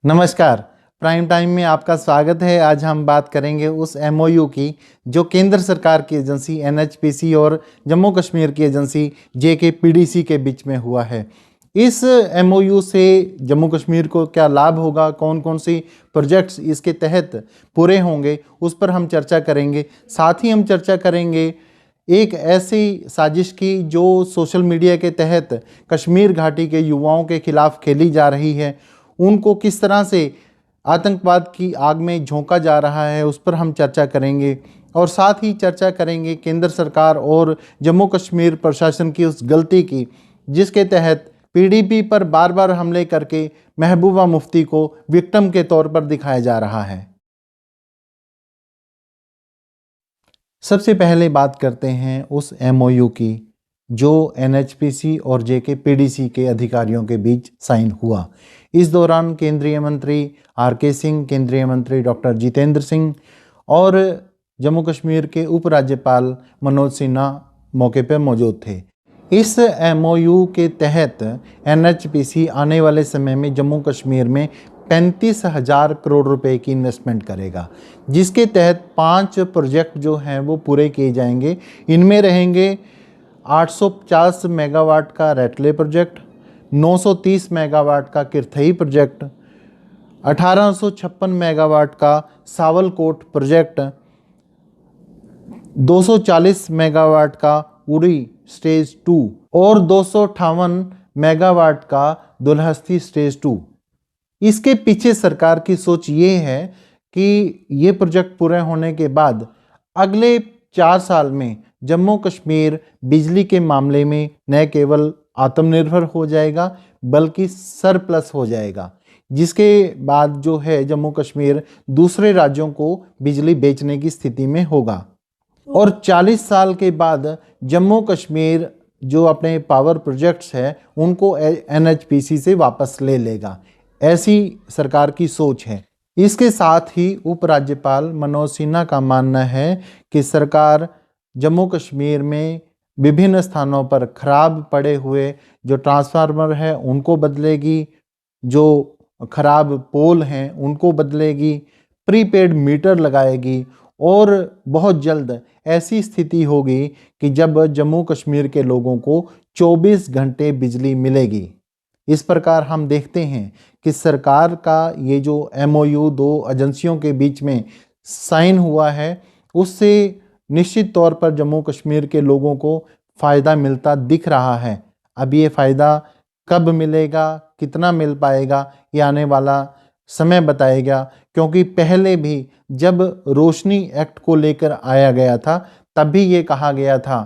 नमस्कार। Prime time में आपका स्वागत है। आज हम बात करेंगे उस एमओयू की जो केंद्र सरकार की एजेंसी एनएचपीसी और जम्मू कश्मीर की एजेंसी जेकेपीडीसी के बीच में हुआ है। इस एमओयू से जम्मू कश्मीर को क्या लाभ होगा, कौन कौन सी प्रोजेक्ट्स इसके तहत पूरे होंगे, उस पर हम चर्चा करेंगे। साथ ही हम चर्चा करेंगे एक ऐसी साजिश की जो सोशल मीडिया के तहत कश्मीर घाटी के युवाओं के खिलाफ खेली जा रही है। उनको किस तरह से आतंकवाद की आग में झोंका जा रहा है, उस पर हम चर्चा करेंगे। और साथ ही चर्चा करेंगे केंद्र सरकार और जम्मू कश्मीर प्रशासन की उस गलती की जिसके तहत पीडीपी पर बार बार हमले करके महबूबा मुफ्ती को विक्टिम के तौर पर दिखाया जा रहा है। सबसे पहले बात करते हैं उस एमओयू की जो एनएचपीसी और जेकेपीडीसी के अधिकारियों के बीच साइन हुआ। इस दौरान केंद्रीय मंत्री आरके सिंह, केंद्रीय मंत्री डॉक्टर जितेंद्र सिंह और जम्मू कश्मीर के उपराज्यपाल मनोज सिन्हा मौके पर मौजूद थे। इस एमओयू के तहत एनएचपीसी आने वाले समय में जम्मू कश्मीर में 35,000 करोड़ रुपए की इन्वेस्टमेंट करेगा, जिसके तहत 5 प्रोजेक्ट जो हैं वो पूरे किए जाएंगे। इनमें रहेंगे 850 मेगावाट का रैटले प्रोजेक्ट, 930 मेगावाट का किरथई प्रोजेक्ट, 1856 मेगावाट का सावलकोट प्रोजेक्ट, 240 मेगावाट का उड़ी स्टेज 2 और 258 मेगावाट का दुलहस्ती स्टेज 2। इसके पीछे सरकार की सोच ये है कि ये प्रोजेक्ट पूरे होने के बाद अगले 4 साल में जम्मू कश्मीर बिजली के मामले में न केवल आत्मनिर्भर हो जाएगा बल्कि सरप्लस हो जाएगा, जिसके बाद जो है जम्मू कश्मीर दूसरे राज्यों को बिजली बेचने की स्थिति में होगा। और 40 साल के बाद जम्मू कश्मीर जो अपने पावर प्रोजेक्ट्स हैं उनको एनएचपीसी से वापस ले लेगा। ऐसी सरकार की सोच है। इसके साथ ही उपराज्यपाल मनोज सिन्हा का मानना है कि सरकार जम्मू कश्मीर में विभिन्न स्थानों पर खराब पड़े हुए जो ट्रांसफार्मर है उनको बदलेगी, जो खराब पोल हैं उनको बदलेगी, प्रीपेड मीटर लगाएगी और बहुत जल्द ऐसी स्थिति होगी कि जब जम्मू कश्मीर के लोगों को 24 घंटे बिजली मिलेगी। इस प्रकार हम देखते हैं कि सरकार का ये जो एमओयू 2 एजेंसियों के बीच में साइन हुआ है उससे निश्चित तौर पर जम्मू कश्मीर के लोगों को फ़ायदा मिलता दिख रहा है। अब ये फ़ायदा कब मिलेगा, कितना मिल पाएगा, ये आने वाला समय बताएगा। क्योंकि पहले भी जब रोशनी एक्ट को लेकर आया गया था तब भी ये कहा गया था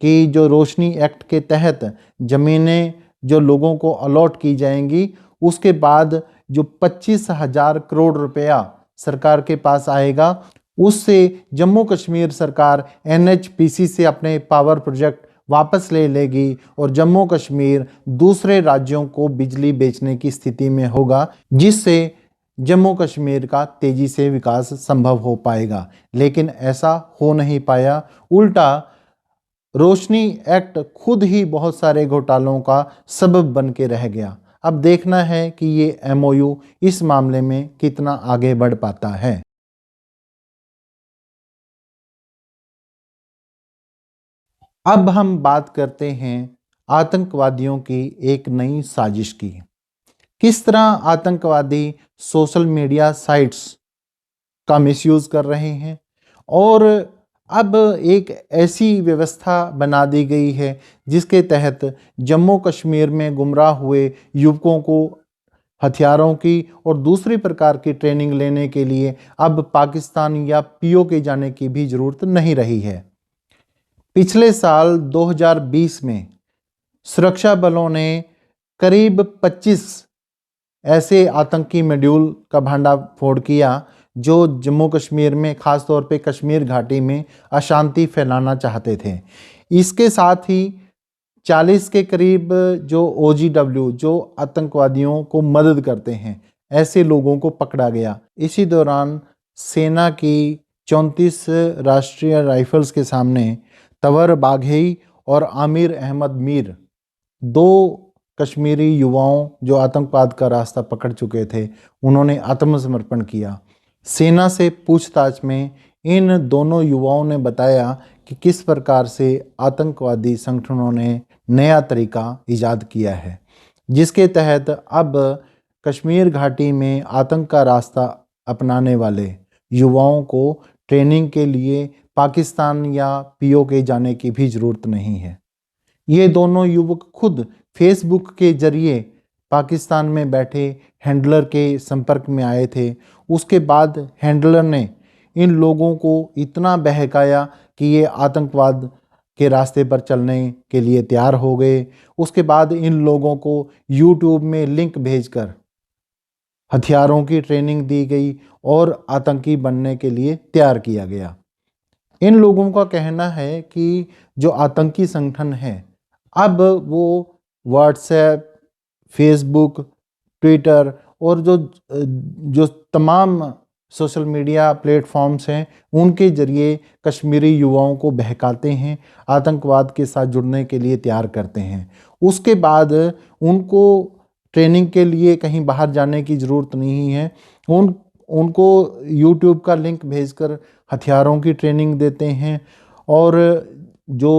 कि जो रोशनी एक्ट के तहत ज़मीनें जो लोगों को अलॉट की जाएंगी उसके बाद जो 25,000 करोड़ रुपया सरकार के पास आएगा उससे जम्मू कश्मीर सरकार एनएचपीसी से अपने पावर प्रोजेक्ट वापस ले लेगी और जम्मू कश्मीर दूसरे राज्यों को बिजली बेचने की स्थिति में होगा, जिससे जम्मू कश्मीर का तेजी से विकास संभव हो पाएगा। लेकिन ऐसा हो नहीं पाया, उल्टा रोशनी एक्ट खुद ही बहुत सारे घोटालों का सबब बन के रह गया। अब देखना है कि ये एमओयू इस मामले में कितना आगे बढ़ पाता है। अब हम बात करते हैं आतंकवादियों की एक नई साजिश की। किस तरह आतंकवादी सोशल मीडिया साइट्स का मिसयूज़ कर रहे हैं और अब एक ऐसी व्यवस्था बना दी गई है जिसके तहत जम्मू कश्मीर में गुमराह हुए युवकों को हथियारों की और दूसरी प्रकार की ट्रेनिंग लेने के लिए अब पाकिस्तान या पीओके जाने की भी ज़रूरत नहीं रही है। पिछले साल 2020 में सुरक्षा बलों ने करीब 25 ऐसे आतंकी मॉड्यूल का भंडाफोड़ किया जो जम्मू कश्मीर में ख़ास तौर पे कश्मीर घाटी में अशांति फैलाना चाहते थे। इसके साथ ही 40 के करीब जो OGW जो आतंकवादियों को मदद करते हैं ऐसे लोगों को पकड़ा गया। इसी दौरान सेना की 34 राष्ट्रीय राइफल्स के सामने तवर बाघेई और आमिर अहमद मीर 2 कश्मीरी युवाओं जो आतंकवाद का रास्ता पकड़ चुके थे, उन्होंने आत्मसमर्पण किया। सेना से पूछताछ में इन दोनों युवाओं ने बताया कि किस प्रकार से आतंकवादी संगठनों ने नया तरीका ईजाद किया है, जिसके तहत अब कश्मीर घाटी में आतंक का रास्ता अपनाने वाले युवाओं को ट्रेनिंग के लिए पाकिस्तान या पीओके जाने की भी ज़रूरत नहीं है। ये दोनों युवक खुद फेसबुक के जरिए पाकिस्तान में बैठे हैंडलर के संपर्क में आए थे। उसके बाद हैंडलर ने इन लोगों को इतना बहकाया कि ये आतंकवाद के रास्ते पर चलने के लिए तैयार हो गए। उसके बाद इन लोगों को यूट्यूब में लिंक भेजकर हथियारों की ट्रेनिंग दी गई और आतंकी बनने के लिए तैयार किया गया। इन लोगों का कहना है कि जो आतंकी संगठन है, अब वो व्हाट्सएप, फेसबुक, ट्विटर और जो तमाम सोशल मीडिया प्लेटफॉर्म्स हैं, उनके ज़रिए कश्मीरी युवाओं को बहकाते हैं, आतंकवाद के साथ जुड़ने के लिए तैयार करते हैं। उसके बाद उनको ट्रेनिंग के लिए कहीं बाहर जाने की ज़रूरत नहीं है। उनको यूट्यूब का लिंक भेजकर हथियारों की ट्रेनिंग देते हैं और जो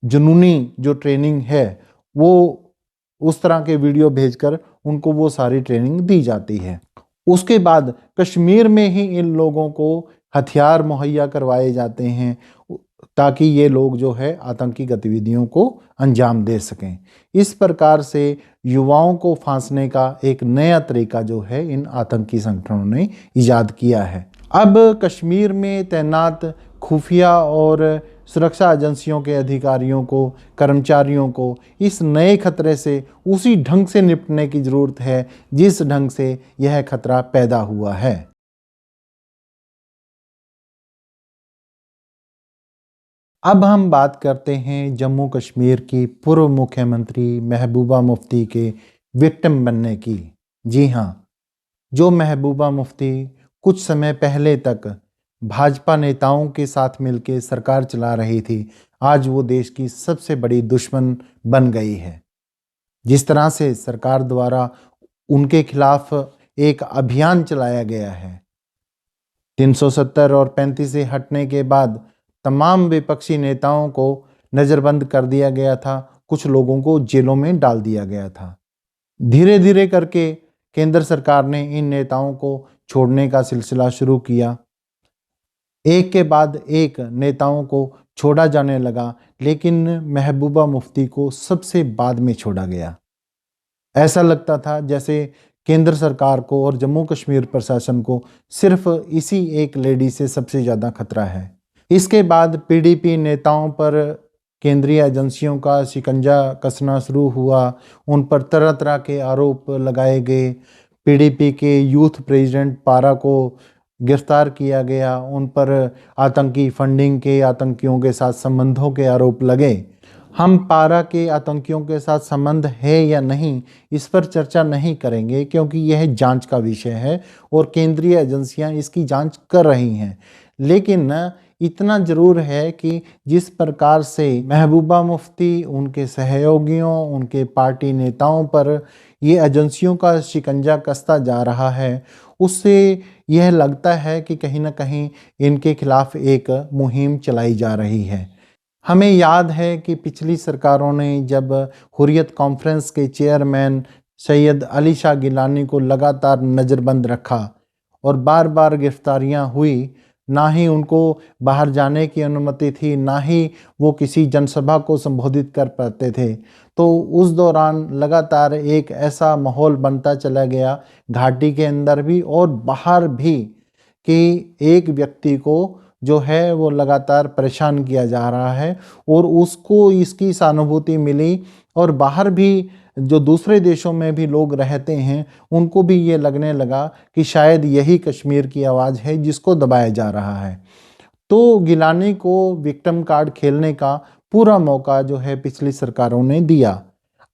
जुनूनी जो ट्रेनिंग है, वो उस तरह के वीडियो भेजकर उनको वो सारी ट्रेनिंग दी जाती है। उसके बाद कश्मीर में ही इन लोगों को हथियार मुहैया करवाए जाते हैं ताकि ये लोग जो है आतंकी गतिविधियों को अंजाम दे सकें। इस प्रकार से युवाओं को फांसने का एक नया तरीका जो है इन आतंकी संगठनों ने ईजाद किया है। अब कश्मीर में तैनात खुफिया और सुरक्षा एजेंसियों के अधिकारियों को, कर्मचारियों को इस नए खतरे से उसी ढंग से निपटने की ज़रूरत है जिस ढंग से यह खतरा पैदा हुआ है। अब हम बात करते हैं जम्मू कश्मीर की पूर्व मुख्यमंत्री महबूबा मुफ्ती के विक्टिम बनने की। जी हाँ, जो महबूबा मुफ्ती कुछ समय पहले तक भाजपा नेताओं के साथ मिलकर सरकार चला रही थी, आज वो देश की सबसे बड़ी दुश्मन बन गई है। जिस तरह से सरकार द्वारा उनके खिलाफ एक अभियान चलाया गया है, 370 और 35 से हटने के बाद तमाम विपक्षी नेताओं को नज़रबंद कर दिया गया था, कुछ लोगों को जेलों में डाल दिया गया था। धीरे धीरे करके केंद्र सरकार ने इन नेताओं को छोड़ने का सिलसिला शुरू किया। एक के बाद एक नेताओं को छोड़ा जाने लगा, लेकिन महबूबा मुफ्ती को सबसे बाद में छोड़ा गया। ऐसा लगता था जैसे केंद्र सरकार को और जम्मू कश्मीर प्रशासन को सिर्फ इसी एक लेडी से सबसे ज़्यादा खतरा है। इसके बाद पीडीपी नेताओं पर केंद्रीय एजेंसियों का शिकंजा कसना शुरू हुआ, उन पर तरह तरह के आरोप लगाए गए। पीडीपी के यूथ प्रेसिडेंट पारा को गिरफ्तार किया गया, उन पर आतंकी फंडिंग के, आतंकियों के साथ संबंधों के आरोप लगे। हम पारा के आतंकियों के साथ संबंध है या नहीं, इस पर चर्चा नहीं करेंगे क्योंकि यह जांच का विषय है और केंद्रीय एजेंसियां इसकी जांच कर रही हैं। लेकिन इतना ज़रूर है कि जिस प्रकार से महबूबा मुफ्ती, उनके सहयोगियों, उनके पार्टी नेताओं पर ये एजेंसियों का शिकंजा कसता जा रहा है, उससे यह लगता है कि कहीं ना कहीं इनके खिलाफ एक मुहिम चलाई जा रही है। हमें याद है कि पिछली सरकारों ने जब हुर्रियत कॉन्फ्रेंस के चेयरमैन सैयद अली शाह गिलानी को लगातार नज़रबंद रखा और बार बार गिरफ्तारियां हुई, ना ही उनको बाहर जाने की अनुमति थी, ना ही वो किसी जनसभा को संबोधित कर पाते थे, तो उस दौरान लगातार एक ऐसा माहौल बनता चला गया घाटी के अंदर भी और बाहर भी कि एक व्यक्ति को जो है वो लगातार परेशान किया जा रहा है और उसको इसकी सहानुभूति मिली और बाहर भी जो दूसरे देशों में भी लोग रहते हैं उनको भी ये लगने लगा कि शायद यही कश्मीर की आवाज़ है जिसको दबाया जा रहा है। तो गिलानी को विक्टिम कार्ड खेलने का पूरा मौका जो है पिछली सरकारों ने दिया।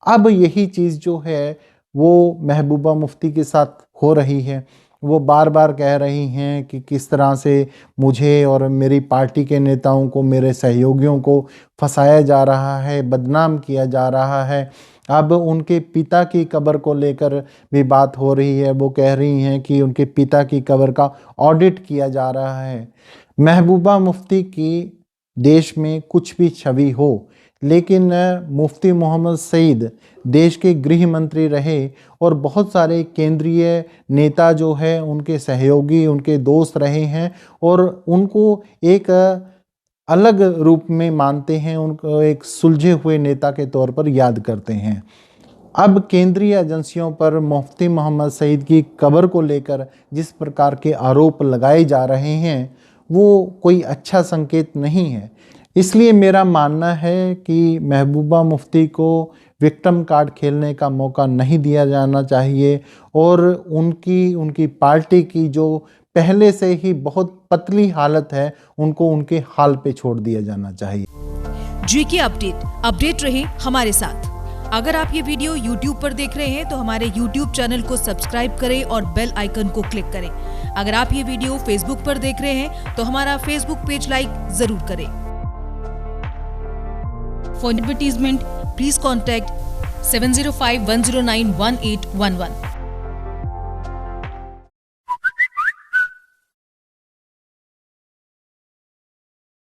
अब यही चीज़ जो है वो महबूबा मुफ्ती के साथ हो रही है। वो बार बार कह रही हैं कि किस तरह से मुझे और मेरी पार्टी के नेताओं को, मेरे सहयोगियों को फंसाया जा रहा है, बदनाम किया जा रहा है अब उनके पिता की कब्र को लेकर भी बात हो रही है। वो कह रही हैं कि उनके पिता की कब्र का ऑडिट किया जा रहा है। महबूबा मुफ्ती की देश में कुछ भी छवि हो, लेकिन मुफ्ती मोहम्मद सईद देश के गृह मंत्री रहे और बहुत सारे केंद्रीय नेता जो है उनके सहयोगी, उनके दोस्त रहे हैं और उनको एक अलग रूप में मानते हैं, उनको एक सुलझे हुए नेता के तौर पर याद करते हैं। अब केंद्रीय एजेंसियों पर मुफ्ती मोहम्मद सईद की कब्र को लेकर जिस प्रकार के आरोप लगाए जा रहे हैं वो कोई अच्छा संकेत नहीं है। इसलिए मेरा मानना है कि महबूबा मुफ्ती को विक्टिम कार्ड खेलने का मौका नहीं दिया जाना चाहिए और उनकी पार्टी की जो पहले से ही बहुत पतली हालत है उनको उनके हाल पे छोड़ दिया जाना चाहिए। जीके अपडेट रहे हमारे साथ। अगर आप ये वीडियो YouTube पर देख रहे हैं तो हमारे YouTube चैनल को सब्सक्राइब करें और बेल आइकन को क्लिक करें। अगर आप ये वीडियो Facebook पर देख रहे हैं तो हमारा Facebook पेज लाइक जरूर करें। For advertisement please contact 705-109-1811।